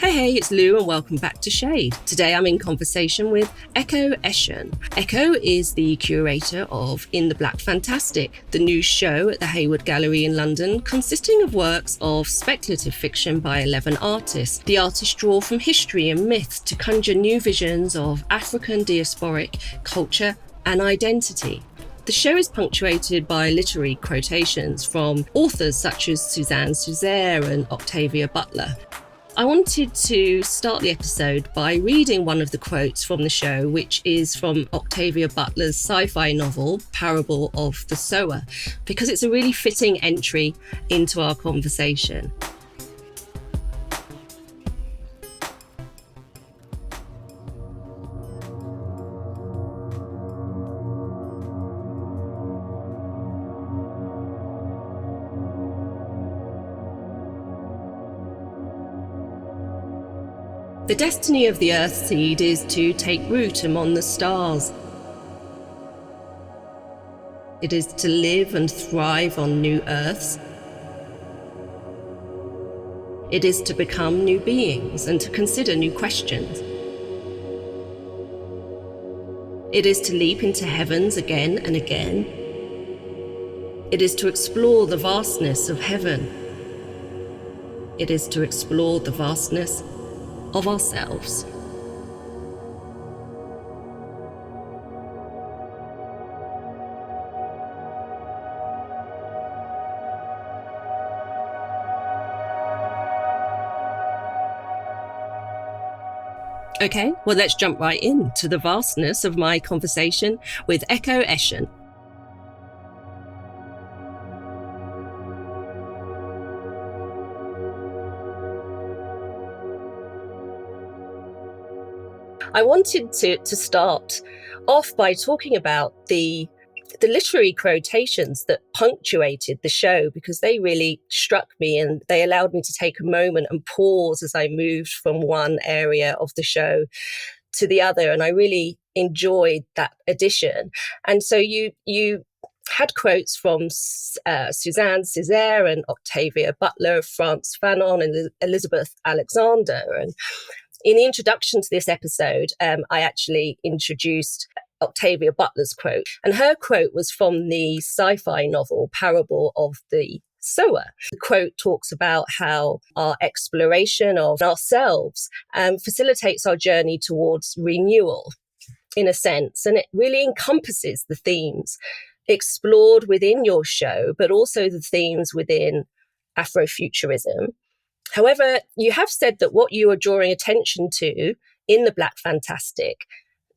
Hey, it's Lou and welcome back to Shade. Today I'm in conversation with Ekow Eshun. Ekow is the curator of In the Black Fantastic, the new show at the Hayward Gallery in London, consisting of works of speculative fiction by 11 artists. The artists draw from history and myth to conjure new visions of African diasporic culture and identity. The show is punctuated by literary quotations from authors such as Suzanne Suzère and Octavia Butler. I wanted to start the episode by reading one of the quotes from the show, which is from Octavia Butler's sci-fi novel, Parable of the Sower, because it's a really fitting entry into our conversation. The destiny of the earth seed is to take root among the stars. It is to live and thrive on new earths. It is to become new beings and to consider new questions. It is to leap into heavens again and again. It is to explore the vastness of heaven. It is to explore the vastness of ourselves. Okay, well, let's jump right into the vastness of my conversation with Ekow Eshun. I wanted to start off by talking about the literary quotations that punctuated the show, because they really struck me and they allowed me to take a moment and pause as I moved from one area of the show to the other. And I really enjoyed that addition. And so you had quotes from Suzanne Césaire and Octavia Butler, Frantz Fanon and Elizabeth Alexander. And in the introduction to this episode, I actually introduced Octavia Butler's quote, and her quote was from the sci-fi novel Parable of the Sower. The quote talks about how our exploration of ourselves facilitates our journey towards renewal, in a sense, and it really encompasses the themes explored within your show, but also the themes within Afrofuturism. However, you have said that what you are drawing attention to in the Black Fantastic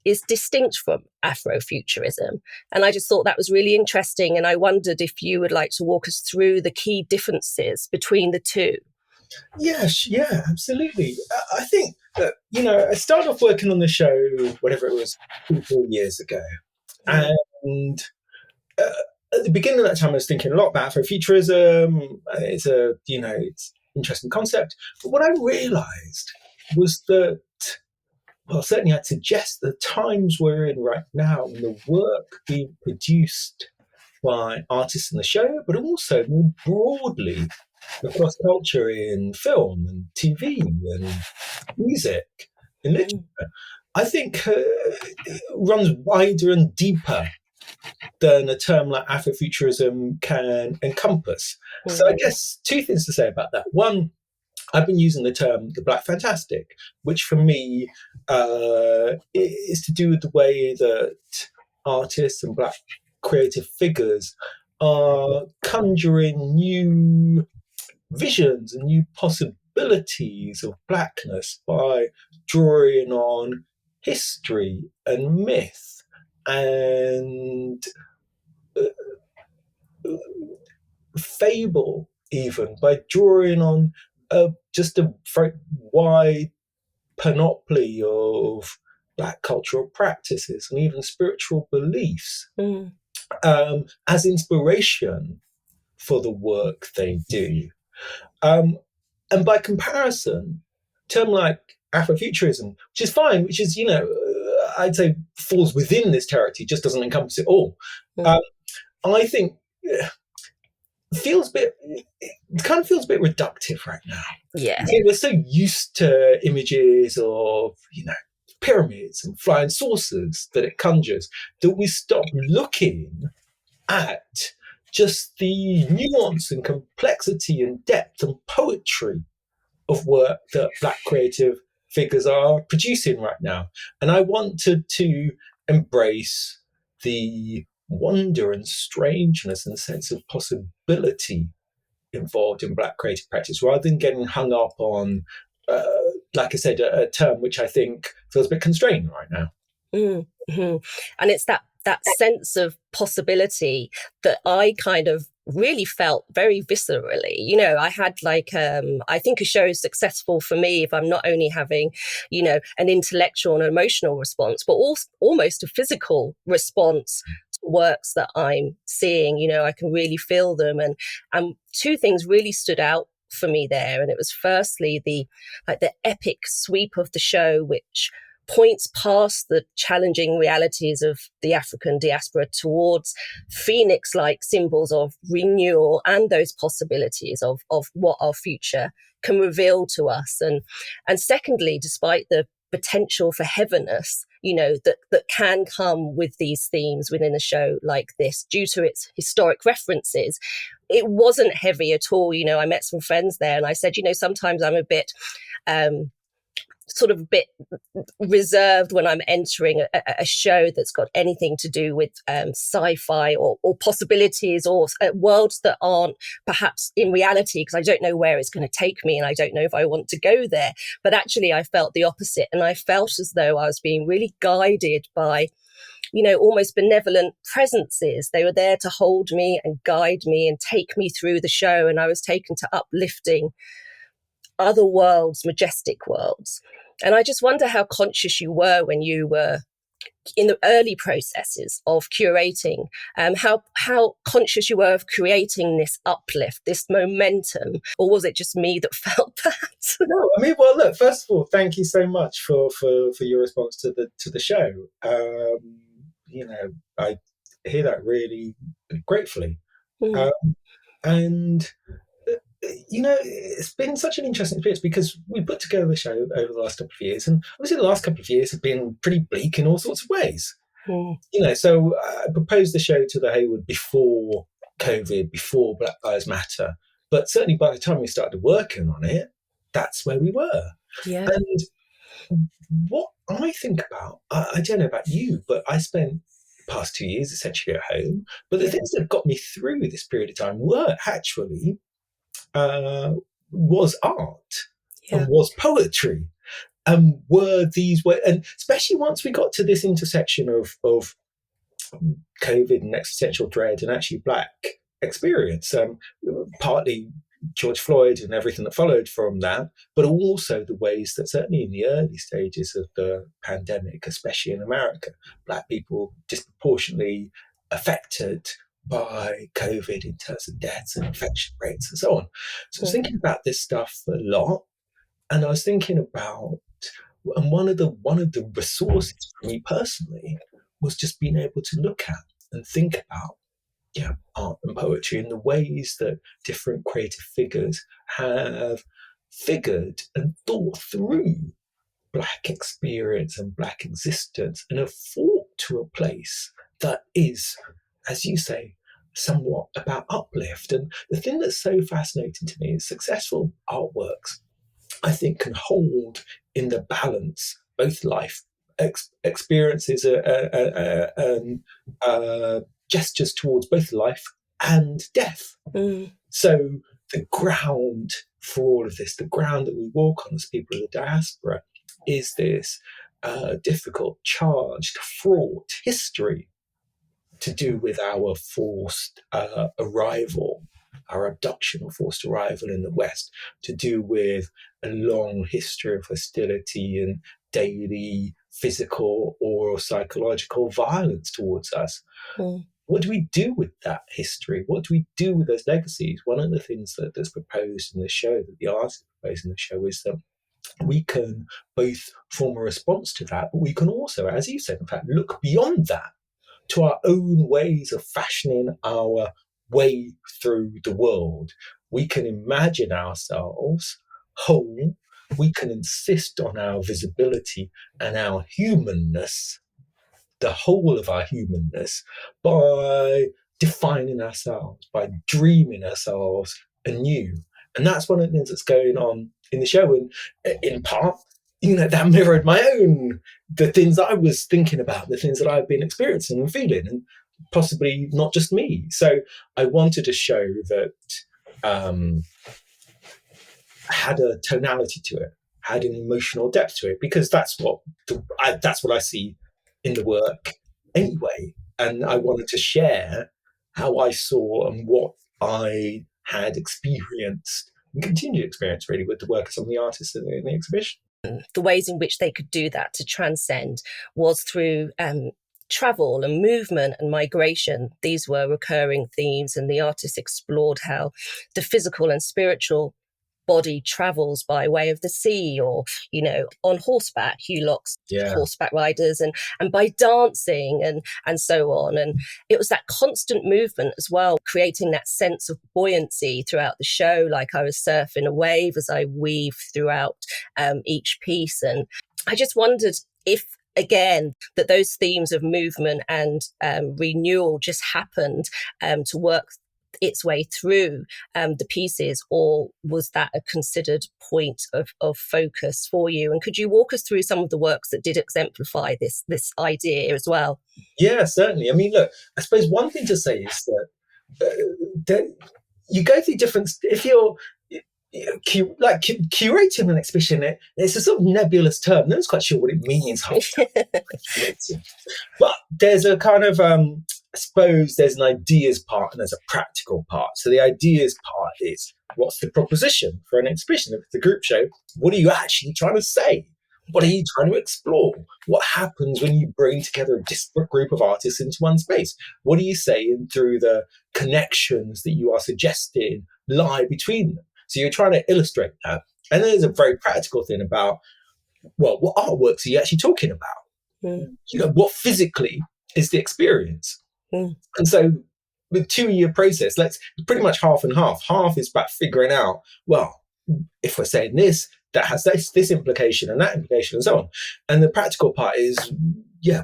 is distinct from Afrofuturism. And I just thought that was really interesting. And I wondered if you would like to walk us through the key differences between the two. Yes, yeah, absolutely. I think that, I started off working on the show, whatever it was, 4 years ago. And at the beginning of that time, I was thinking a lot about Afrofuturism. It's it's interesting concept. But what I realized was that, well, certainly I'd suggest the times we're in right now and the work being produced by artists in the show, but also more broadly across culture in film and TV and music and literature, I think runs wider and deeper than a term like Afrofuturism can encompass. So I guess two things to say about that. One, I've been using the term the Black Fantastic, which for me is to do with the way that artists and Black creative figures are conjuring new visions and new possibilities of Blackness by drawing on history and myth and fable, even by drawing on just a very wide panoply of Black cultural practices and even spiritual beliefs as inspiration for the work they do. And by comparison, a term like Afrofuturism, which is fine, which is, I'd say falls within this territory, just doesn't encompass it all. I think feels a bit, it kind of feels a bit reductive right now. Yeah. We're so used to images of, pyramids and flying saucers that it conjures that we stop looking at just the nuance and complexity and depth and poetry of work that Black creative figures are producing right now. And I wanted to embrace the wonder and strangeness and sense of possibility involved in Black creative practice, rather than getting hung up on, like I said, a term which I think feels a bit constrained right now. Mm-hmm. And it's that sense of possibility that I kind of really felt very viscerally. I had I think a show is successful for me if I'm not only having, an intellectual and emotional response, but also almost a physical response to works that I'm seeing. I can really feel them. And two things really stood out for me there. And it was firstly the epic sweep of the show, which points past the challenging realities of the African diaspora towards phoenix-like symbols of renewal and those possibilities of what our future can reveal to us. And secondly, despite the potential for heaviness, that can come with these themes within a show like this, due to its historic references, it wasn't heavy at all. I met some friends there and I said, sometimes I'm a bit reserved when I'm entering a show that's got anything to do with sci-fi or possibilities or worlds that aren't perhaps in reality, because I don't know where it's going to take me and I don't know if I want to go there. But actually I felt the opposite, and I felt as though I was being really guided by almost benevolent presences. They were there to hold me and guide me and take me through the show, and I was taken to uplifting other worlds, majestic worlds. And I just wonder how conscious you were when you were in the early processes of curating, how conscious you were of creating this uplift, this momentum, or was it just me that felt that? No, I mean, well, look. First of all, thank you so much for your response to the show. I hear that really gratefully, and it's been such an interesting experience because we put together the show over the last couple of years, and obviously the last couple of years have been pretty bleak in all sorts of ways. So I proposed the show to the Hayward before COVID, before Black Lives Matter, but certainly by the time we started working on it, that's where we were. Yeah. And what I think about, I don't know about you, but I spent the past 2 years essentially at home, but the things that got me through this period of time were actually was art and was poetry, and were these way, and especially once we got to this intersection of COVID and existential dread and actually Black experience, partly George Floyd and everything that followed from that, but also the ways that certainly in the early stages of the pandemic, especially in America, Black people disproportionately affected by COVID in terms of deaths and infection rates and so on. So I was thinking about this stuff a lot, and I was thinking about, and one of the resources for me personally was just being able to look at and think about art and poetry and the ways that different creative figures have figured and thought through Black experience and Black existence and have fought to a place that is, as you say, somewhat about uplift. And the thing that's so fascinating to me is successful artworks, I think, can hold in the balance both life experiences and gestures towards both life and death. So the ground for all of this, the ground that we walk on as people of the diaspora, is this difficult, charged, fraught history to do with our forced arrival, our abduction or forced arrival in the West, to do with a long history of hostility and daily physical or psychological violence towards us. What do we do with that history? What do we do with those legacies? One of the things that's proposed in the show, that the artist proposed in the show, is that we can both form a response to that, but we can also, as you said, in fact, look beyond that to our own ways of fashioning our way through the world. We can imagine ourselves whole. We can insist on our visibility and our humanness, the whole of our humanness, by defining ourselves, by dreaming ourselves anew. And that's one of the things that's going on in the show. And in part, that mirrored my own, the things I was thinking about, the things that I've been experiencing and feeling, and possibly not just me. So I wanted a show that had a tonality to it, had an emotional depth to it, because that's what I see in the work anyway. And I wanted to share how I saw and what I had experienced and continue to experience, really, with the work of some of the artists in the exhibition. The ways in which they could do that to transcend was through travel and movement and migration. These were recurring themes, and the artists explored how the physical and spiritual body travels by way of the sea, or on horseback, Hulock's horseback riders, and by dancing and so on. And it was that constant movement as well, creating that sense of buoyancy throughout the show, like I was surfing a wave as I weave throughout each piece. And I just wondered if, again, that those themes of movement and renewal just happened to work its way through the pieces, or was that a considered point of focus for you? And could you walk us through some of the works that did exemplify this idea as well? Yeah, certainly. I mean, look, I suppose one thing to say is that you go through different, if you're curating an exhibition, it's a sort of nebulous term. No one's quite sure what it means. But there's a kind of I suppose there's an ideas part and there's a practical part. So the ideas part is, what's the proposition for an exhibition? If it's a group show, what are you actually trying to say? What are you trying to explore? What happens when you bring together a disparate group of artists into one space? What are you saying through the connections that you are suggesting lie between them? So you're trying to illustrate that. And then there's a very practical thing about, well, what artworks are you actually talking about? What physically is the experience? And so with 2-year process, it's pretty much half and half. Half is about figuring out, well, if we're saying this, that has this implication and that implication and so on. And the practical part is,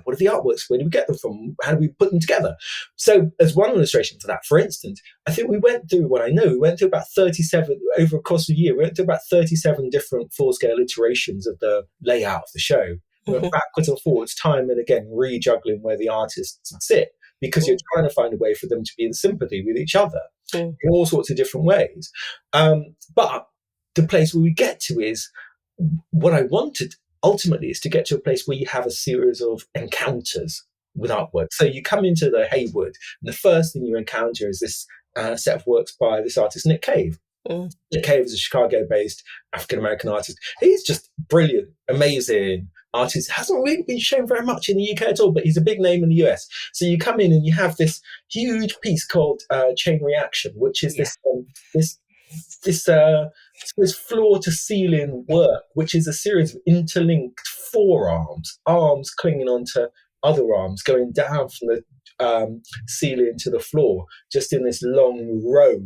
what are the artworks? Where do we get them from? How do we put them together? So as one illustration for that, for instance, I think we went through about 37, over a course of a year, we went through about 37 different full-scale iterations of the layout of the show. We went backwards and forwards, time and again, rejuggling where the artists sit, because you're trying to find a way for them to be in sympathy with each other in all sorts of different ways. But the place where we get to is, what I wanted ultimately is to get to a place where you have a series of encounters with artwork. So you come into the Hayward, and the first thing you encounter is this set of works by this artist, Nick Cave. Nick Cave is a Chicago-based African-American artist. He's just brilliant, amazing artist. Hasn't really been shown very much in the UK at all, but he's a big name in the US. So you come in and you have this huge piece called Chain Reaction, which is this floor-to-ceiling work, which is a series of interlinked forearms, arms clinging onto other arms, going down from the ceiling to the floor, just in this long row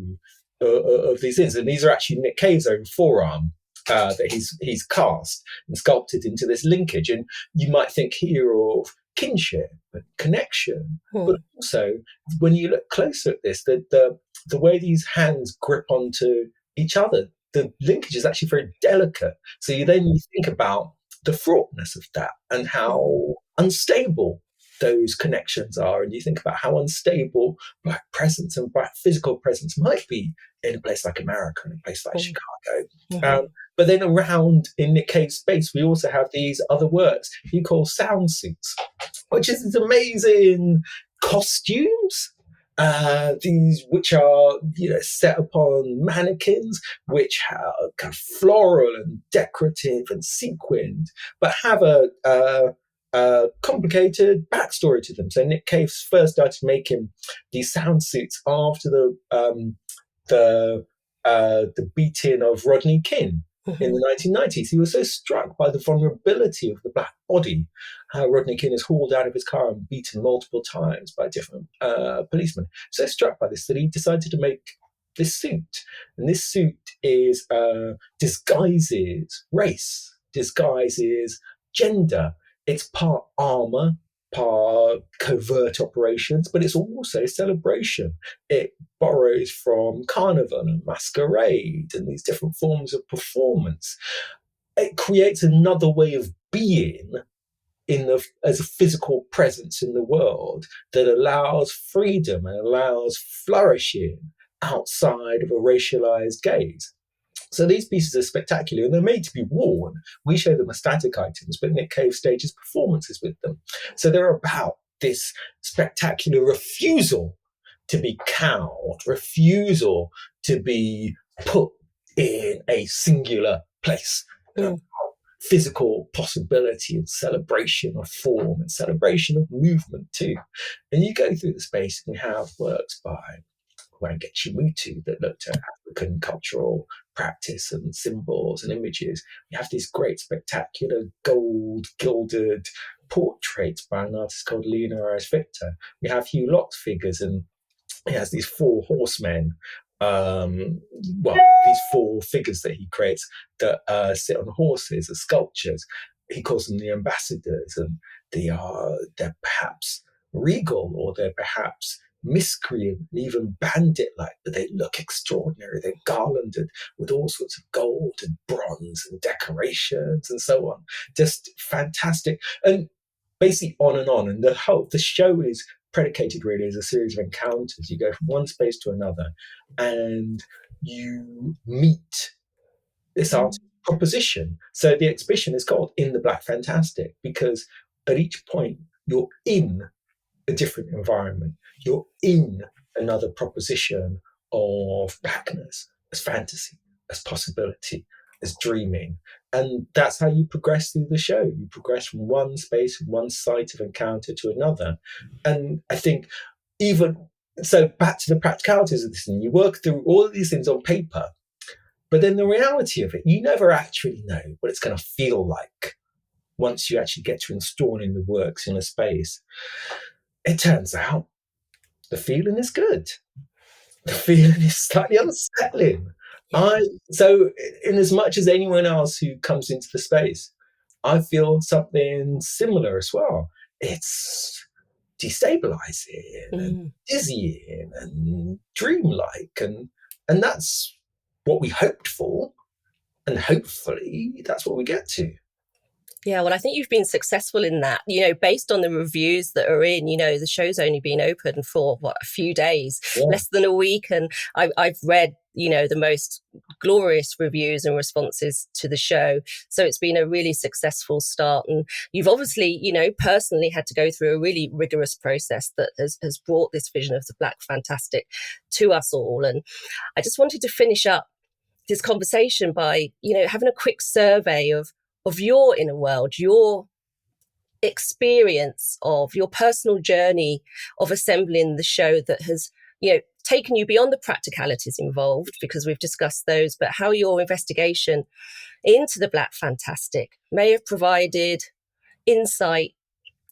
of these things. And these are actually Nick Cave's own forearm that he's cast and sculpted into this linkage. And you might think here of kinship and connection, but also when you look closer at this, the way these hands grip onto each other, the linkage is actually very delicate. So you think about the fraughtness of that and how unstable those connections are, and you think about how unstable Black presence and Black physical presence might be in a place like America and a place like Chicago. But then around in Nick Cave's space, we also have these other works he calls sound suits, which is these amazing costumes, these which are set upon mannequins, which are kind of floral and decorative and sequined, but have a complicated backstory to them. So Nick Cave first started making these sound suits after the beating of Rodney King in the 1990s. He was so struck by the vulnerability of the Black body how Rodney King is hauled out of his car and beaten multiple times by different policemen. So struck by this that he decided to make this suit. And this suit is disguises race, disguises gender. It's part armor, part covert operations, but it's also celebration. It borrows from carnival and masquerade and these different forms of performance. It creates another way of being as a physical presence in the world that allows freedom and allows flourishing outside of a racialized gaze. So these pieces are spectacular and they're made to be worn. We show them as static items, but Nick Cave stages performances with them. So they're about this spectacular refusal to be cowed, refusal to be put in a singular place. Physical possibility and celebration of form and celebration of movement too. And you go through the space and you have works by Wangechi Mutu that looked at African cultural practice and symbols and images. You have these great, spectacular, gold gilded portraits by an artist called Leonora Victor. You have Hugh Locke's figures, and he has these four horsemen. These four figures that he creates that sit on horses as sculptures. He calls them the ambassadors, and they're perhaps regal or they're perhaps miscreant and even bandit-like, but they look extraordinary. They're garlanded with all sorts of gold and bronze and decorations and so on. Just fantastic. And basically on and on. And the show is predicated really as a series of encounters. You go from one space to another and you meet this artist proposition. So the exhibition is called In the Black Fantastic because at each point you're in a different environment. You're in another proposition of blackness as fantasy, as possibility, as dreaming. And that's how you progress through the show. You progress from one space, from one site of encounter to another. And I think back to the practicalities of this, and you work through all of these things on paper, but then the reality of it, you never actually know what it's going to feel like once you actually get to installing the works in a space. It turns out the feeling is good. The feeling is slightly unsettling. So in as much as anyone else who comes into the space, I feel something similar as well. It's destabilizing and dizzying and dreamlike, and that's what we hoped for, and hopefully that's what we get to. Yeah, well, I think you've been successful in that, based on the reviews that are in, the show's only been open for a few days, less than a week. And I've read, the most glorious reviews and responses to the show. So it's been a really successful start. And you've obviously, personally had to go through a really rigorous process that has brought this vision of the Black Fantastic to us all. And I just wanted to finish up this conversation by, having a quick survey of your inner world, your experience of your personal journey of assembling the show that has, taken you beyond the practicalities involved, because we've discussed those, but how your investigation into the Black Fantastic may have provided insight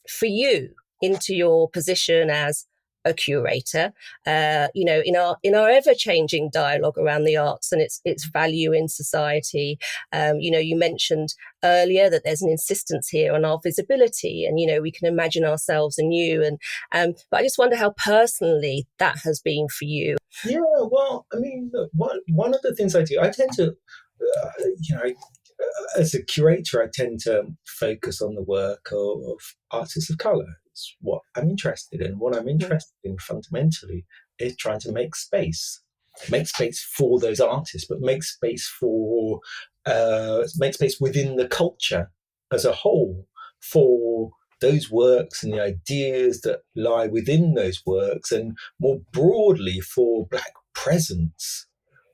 for you into your position as a curator, in our ever-changing dialogue around the arts and its value in society. You mentioned earlier that there's an insistence here on our visibility, and we can imagine ourselves anew. But I just wonder how personally that has been for you. Yeah, well, I mean, one of the things I do, I tend to, as a curator, I tend to focus on the work of artists of colour. It's what I'm interested in. What I'm interested in fundamentally is trying to make space for those artists, but make space within the culture as a whole for those works and the ideas that lie within those works, and more broadly for Black presence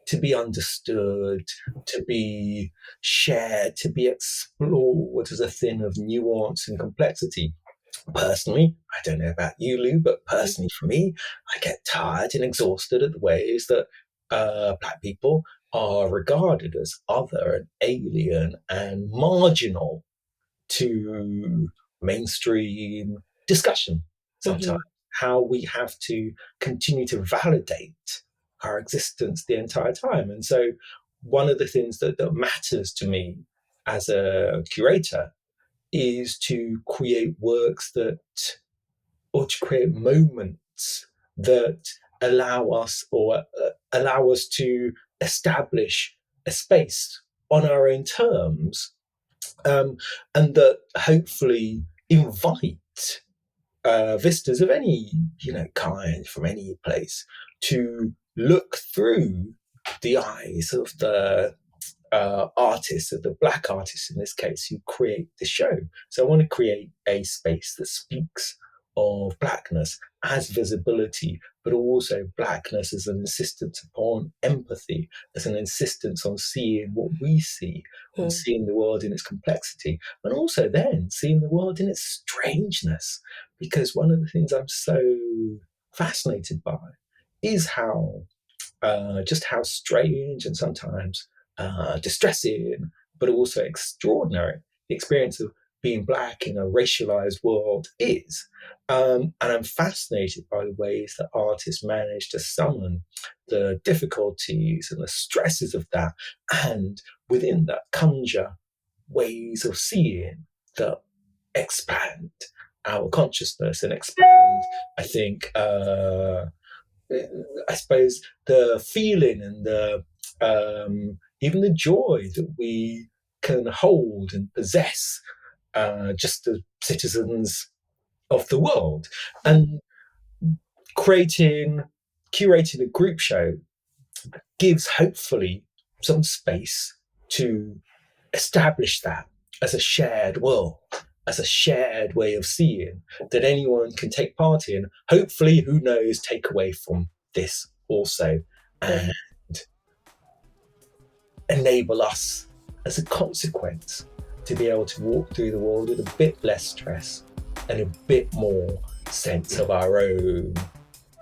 to be understood, to be shared, to be explored as a thing of nuance and complexity. Personally, I don't know about you, Lou, but personally for me, I get tired and exhausted at the ways that Black people are regarded as other and alien and marginal to mainstream discussion sometimes, how we have to continue to validate our existence the entire time. And so one of the things that matters to me as a curator is to create works or to create moments that allow us to establish a space on our own terms, and that hopefully invite visitors of any kind from any place to look through the eyes of the artists, of the Black artists in this case, who create the show. So I want to create a space that speaks of Blackness as visibility, but also Blackness as an insistence upon empathy, as an insistence on seeing what we see, on seeing the world in its complexity, and also then seeing the world in its strangeness. Because one of the things I'm so fascinated by is how strange and sometimes distressing, but also extraordinary the experience of being Black in a racialized world is. And I'm fascinated by the ways that artists manage to summon the difficulties and the stresses of that, and within that conjure ways of seeing that expand our consciousness and expand, I think, I suppose, the feeling and the even the joy that we can hold and possess just as citizens of the world. And curating a group show gives hopefully some space to establish that as a shared world, as a shared way of seeing that anyone can take part in, hopefully, who knows, take away from this also, and enable us as a consequence to be able to walk through the world with a bit less stress and a bit more sense of our own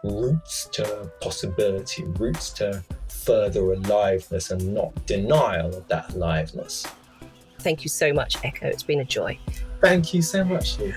roots to possibility, roots to further aliveness, and not denial of that aliveness. Thank you so much, Ekow. It's been a joy. Thank you so much, Lou.